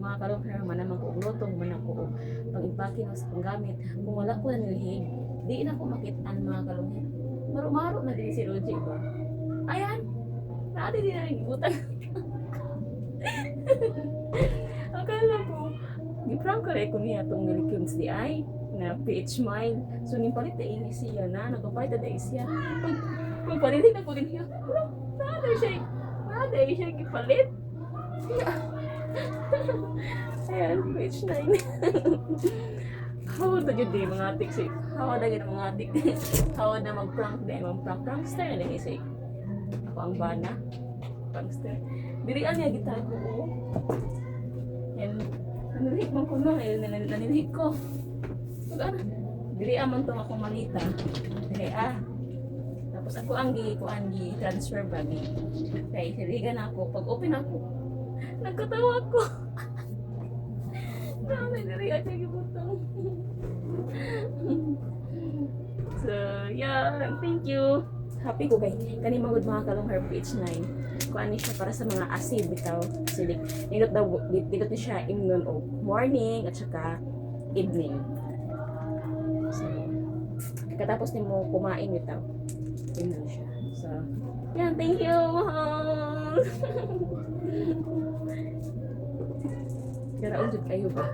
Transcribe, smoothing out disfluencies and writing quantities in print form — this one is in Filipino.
mga kalong hair man naman ko lutong man ako pang impake ng sa panggamit. Kung wala ko na nilihig, di na ko makitaan mga kalong hair. Maro-maro na din si Roji ba? Ayan, naati din na rin butang. Akala ko, giprank ka rin ko niya itong nilikins di ay na PH Mile. So, nipalit na ini siya na, nagpapalit na siya. Kung palitin na ko din siya, nada siya gipalit. Ayan, PH 9. Hawad na yun din mga atik siya. Hawad na yun mga atik. Hawad na mag-prank din. Mag-prank, prankster na din siya. Ako ang bana. Prankster. Dirian niya gitar ko. Yan. Nanilhik man ko na. Nanilhik ko. Dirian man itong akong malita. Kaya tapos ako ang transfer bagi. Kaya hiligan ako. Pag open ako, nagkatawa ako. Dami dirian niya gibutang. So, yeah, thank you. Happy ko kay kani magud mga kalong her PH 9. Kuan ni siya para sa mga acid bitaw. Silik. Nindot ni siya imnon og morning at saka evening. So, katapos ni mo kumain bitaw. Imnon siya. So, yeah, thank you. Mahal. Garaon jud kayo ba?